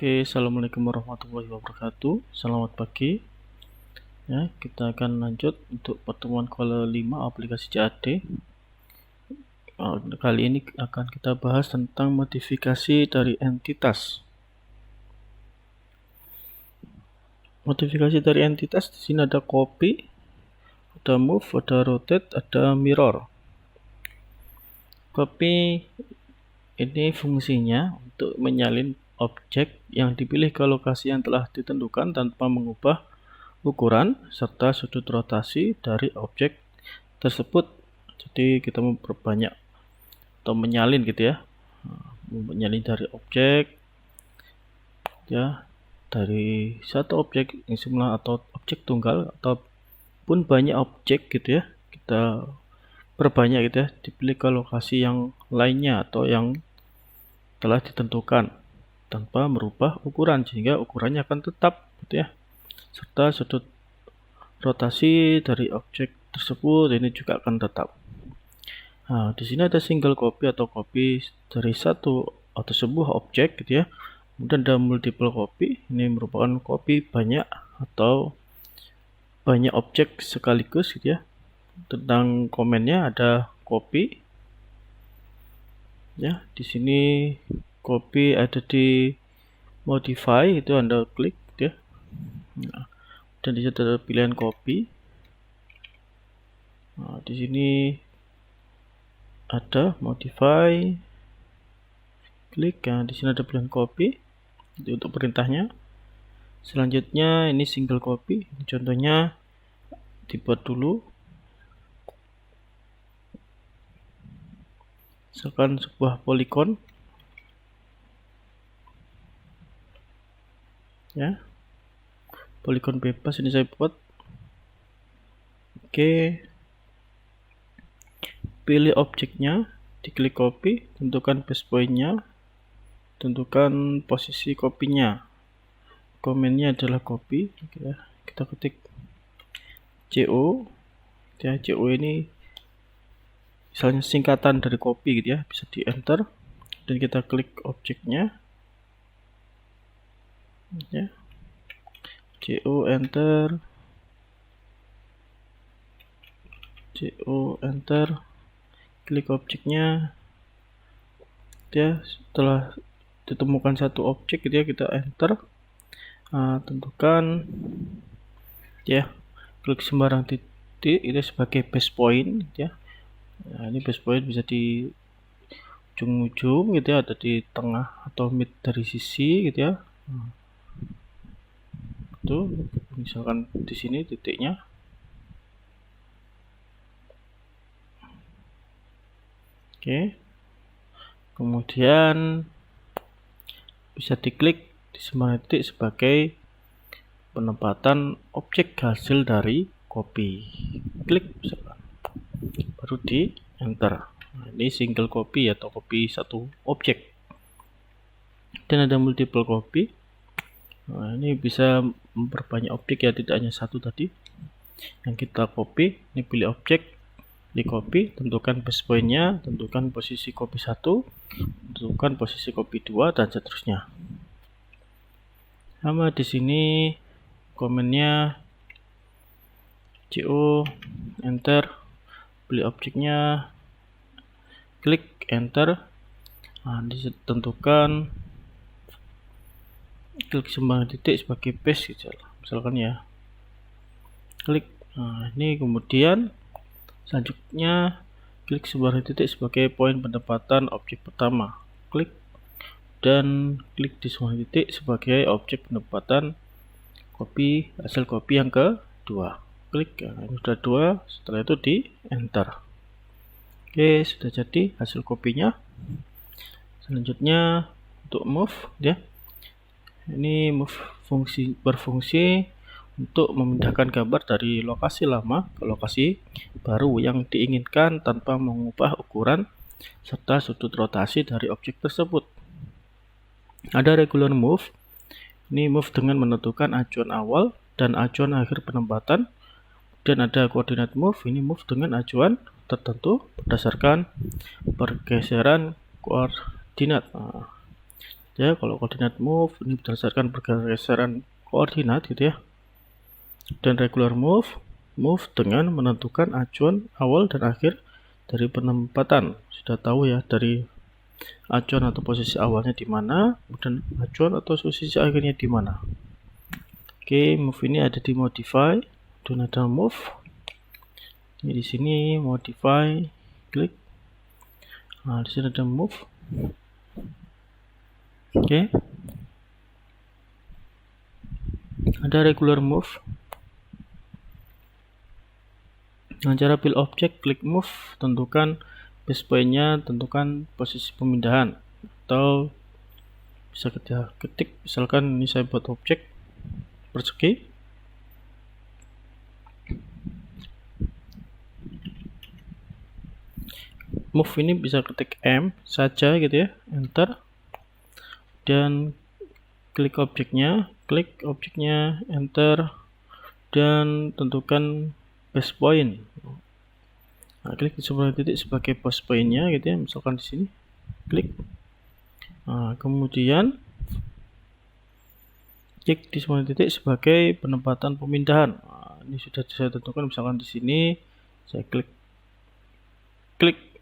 Oke, assalamualaikum warahmatullahi wabarakatuh. Selamat pagi. Ya, kita akan lanjut untuk pertemuan ke-5 aplikasi CAD. Kali ini akan kita bahas tentang modifikasi dari entitas. Modifikasi dari entitas di sini ada copy, ada move, ada rotate, ada mirror. Copy ini fungsinya untuk menyalin objek yang dipilih ke lokasi yang telah ditentukan tanpa mengubah ukuran serta sudut rotasi dari objek tersebut. Jadi kita memperbanyak atau menyalin gitu ya, menyalin dari objek ya, dari satu objek yang semula atau objek tunggal ataupun banyak objek gitu ya, kita perbanyak gitu ya, dipilih ke lokasi yang lainnya atau yang telah ditentukan tanpa merubah ukuran, sehingga ukurannya akan tetap gitu ya, serta sudut rotasi dari objek tersebut ini juga akan tetap. Nah, di sini ada single copy atau copy dari satu atau sebuah objek gitu ya. Kemudian ada multiple copy, ini merupakan copy banyak atau banyak objek sekaligus gitu ya. Tentang komennya ada copy ya. Di sini copy ada di modify, itu Anda klik gitu ya. Nah, dan di situ ada pilihan copy. Nah, di sini ada modify, klik. Nah, di sini ada pilihan copy itu untuk perintahnya. Selanjutnya ini single copy, contohnya dibuat dulu, misalkan sebuah polygon ya, polygon bebas ini saya buat. Oke, pilih objeknya, diklik copy, tentukan base pointnya, tentukan posisi kopinya. Komennya adalah copy ya. Kita ketik CO ya, CO ini misalnya singkatan dari copy gitu ya, bisa di enter dan kita klik objeknya ya, CO enter, CO enter, klik objeknya ya. Setelah ditemukan satu objek gitu ya, kita enter. Tentukan ya, klik sembarang titik itu sebagai base point gitu ya. Nah, ini base point bisa di ujung-ujung gitu ya, ada di tengah atau mid dari sisi gitu ya. Itu misalkan di sini titiknya. Oke, kemudian bisa diklik di sembarang titik sebagai penempatan objek hasil dari copy. Klik misalkan, baru di enter. Nah, ini single copy atau copy satu objek. Dan ada multiple copy. Nah, ini bisa memperbanyak objek ya, tidak hanya satu tadi yang kita copy. Ini pilih objek, di copy, tentukan base pointnya, tentukan posisi copy 1, tentukan posisi copy 2, dan seterusnya. Sama di sini komennya CO enter, pilih objeknya, klik enter. Nah, ditentukan klik sembarang titik sebagai base gitu misalkan ya, klik. Nah, ini kemudian selanjutnya klik sembarang titik sebagai poin penempatan objek pertama, klik, dan klik di sembarang titik sebagai objek penempatan copy hasil copy yang kedua, klik. Nah, ini sudah 2, setelah itu di enter. Oke, sudah jadi hasil kopinya. Selanjutnya untuk move ya, ini move berfungsi untuk memindahkan gambar dari lokasi lama ke lokasi baru yang diinginkan tanpa mengubah ukuran serta sudut rotasi dari objek tersebut. Ada regular move, ini move dengan menentukan acuan awal dan acuan akhir penempatan. Dan ada coordinate move, ini move dengan acuan tertentu berdasarkan pergeseran koordinat. Nah, Ya, kalau koordinat move ini berdasarkan pergeseran koordinat gitu ya. Dan regular move dengan menentukan acuan awal dan akhir dari penempatan. Sudah tahu ya, dari acuan atau posisi awalnya di mana, dan acuan atau posisi akhirnya di mana. Oke, move ini ada di modify, dan ada move. Ini di sini modify, klik. Nah, di sini ada move. Oke. Ada regular move. Nah, cara build object, klik move, tentukan base point-nya, tentukan posisi pemindahan, atau bisa kita ketik, misalkan ini saya buat objek persegi. Move ini bisa ketik M saja gitu ya, enter, dan klik objeknya, enter, dan tentukan base point. Nah, klik di sebelah titik sebagai base point-nya gitu ya, misalkan di sini, klik. Nah, kemudian klik di sebelah titik sebagai penempatan pemindahan. Nah, ini sudah saya tentukan, misalkan di sini saya klik.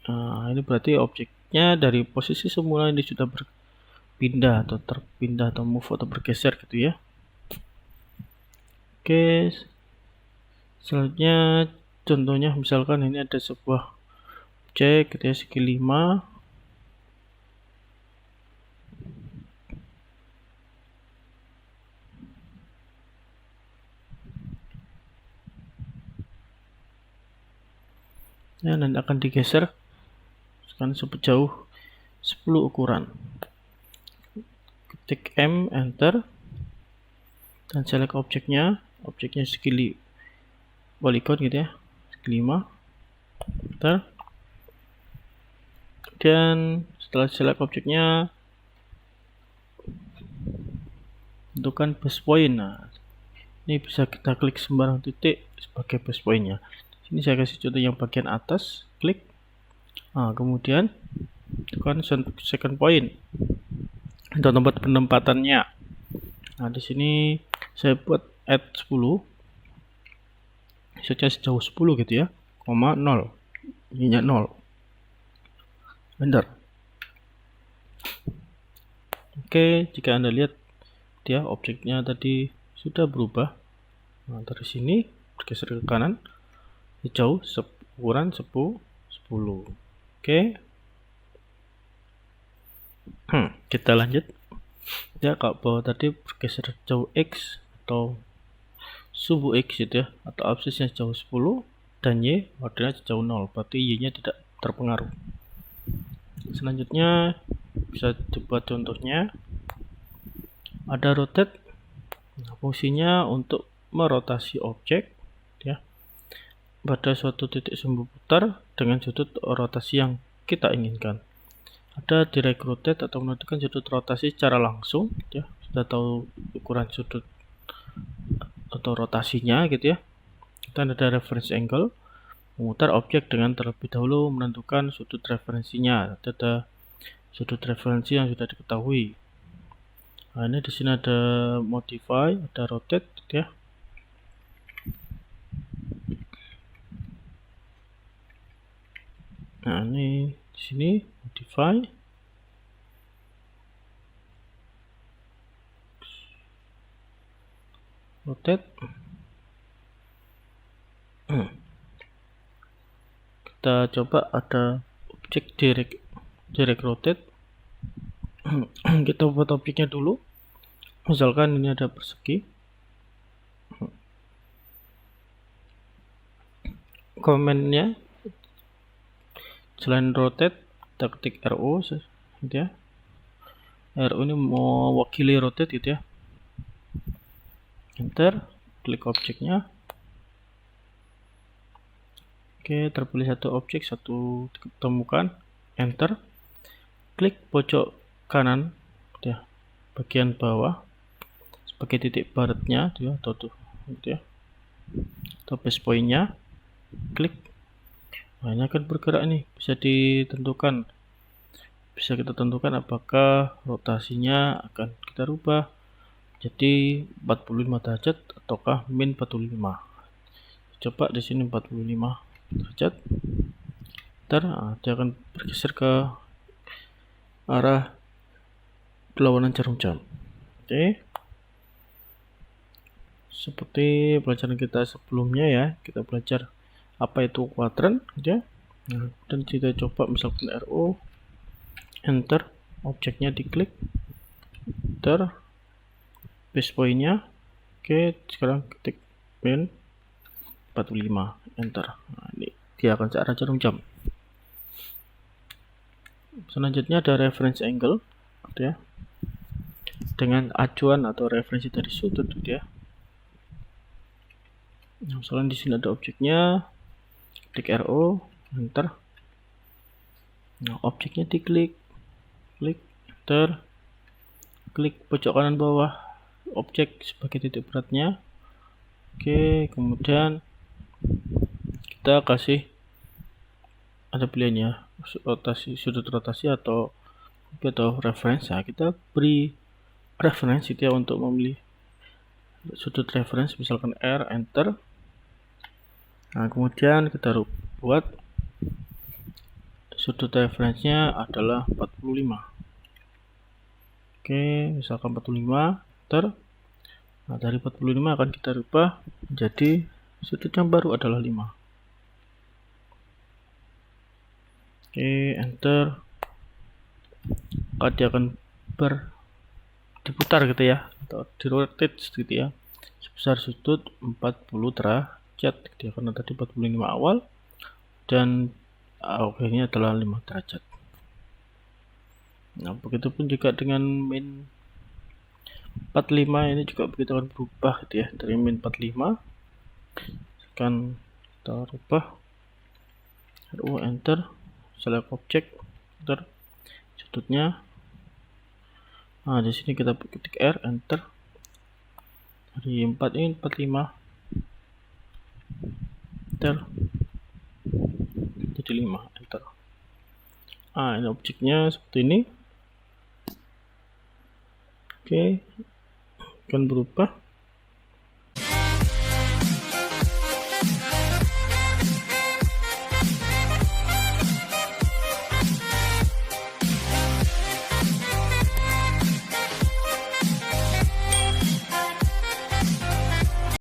Nah, ini berarti objeknya dari posisi semula ini sudah berpindah atau terpindah atau move atau bergeser gitu ya. Oke, selanjutnya contohnya misalkan ini ada sebuah objek gitu ya, segi 5. Ya, nanti akan digeser sekarang sejauh 10 ukuran. Ketik M, enter, dan select objeknya segi polygon gitu ya, segi 5, enter. Dan setelah select objeknya, tentukan base point. Nah, ini bisa kita klik sembarang titik sebagai base point-nya. Sini saya kasih contoh yang bagian atas, klik. Nah, kemudian tekan second point untuk tempat penempatannya. Nah, di sini saya buat add 10, saja sejauh 10 gitu ya, 0, ininya 0. Enter. Oke, jika Anda lihat dia objeknya tadi sudah berubah. Nah, dari sini bergeser ke kanan sejauh ukuran 10. Oke. Kita lanjut. Ya, kalau bawah tadi bergeser jauh X atau subuh X gitu ya, atau absisnya sejauh 10 dan Y koordinat sejauh 0, berarti Y nya tidak terpengaruh. Selanjutnya bisa dibuat contohnya, ada rotate. Nah, fungsinya untuk merotasi objek ya pada suatu titik sumbu putar dengan sudut rotasi yang kita inginkan. Ada direct rotate atau menentukan sudut rotasi secara langsung ya, sudah tahu ukuran sudut atau rotasinya gitu ya. Dan ada reference angle, memutar objek dengan terlebih dahulu menentukan sudut referensinya. Ada sudut referensi yang sudah diketahui. Nah, ini di sini ada modify, ada rotate gitu ya. Nah, ini di sini modify, rotate. Kita coba ada objek direct rotate. Kita buat objeknya dulu, misalkan ini ada persegi. Komennya selain rotate kita ketik RO gitu ya. RO ini mewakili rotate gitu ya. Enter, klik objeknya. Oke, terpilih satu objek, satu ditemukan. Enter, klik pojok kanan ya, bagian bawah sebagai titik baratnya ya, atau tuh gitu ya, atau base point-nya, klik. Nah, ini akan bergerak nih, bisa ditentukan bisa kita tentukan apakah rotasinya akan kita rubah jadi 45 derajat ataukah min 45. Coba di sini 45 derajat. Ntar dia akan bergeser ke arah berlawanan jarum jam. Oke. Seperti pelajaran kita sebelumnya ya, kita belajar apa itu kuadran ya. Nah, dan kita coba misalkan RO, enter, objeknya diklik, enter, base pointnya. Oke, sekarang ketik min 45, enter. Nah, ini dia akan ke arah jarum jam. Selanjutnya ada reference angle gitu ya, dengan acuan atau referensi dari sudut gitu ya. Nah, misalnya di sini ada objeknya, klik RO, enter. Nah, objeknya diklik, klik, enter, klik pojok kanan bawah objek sebagai titik beratnya. Oke, kemudian kita kasih ada pilihannya rotasi, sudut rotasi atau reference. Nah, kita beri reference itu ya untuk memilih sudut reference, misalkan R, enter. Nah, kemudian kita buat sudut referensinya adalah 45. Oke, misalkan 45, enter. Nah, dari 45 akan kita rubah menjadi sudut yang baru adalah 5. Oke, enter. Maka dia akan diputar gitu ya, atau di-rotate gitu ya, sebesar sudut 40 derajat gitu ya, karena tadi 45 awal dan akhirnya adalah 5 derajat. Nah, begitupun juga dengan min 45 ini juga begitu akan berubah gitu ya, dari min 45 akan kita rubah, enter, select object, enter, sudutnya. Nah, di sini kita ketik R, enter. Dari 4 ini 45, enter, jadi 5, enter. Nah, ini objeknya seperti ini. Oke, akan berubah.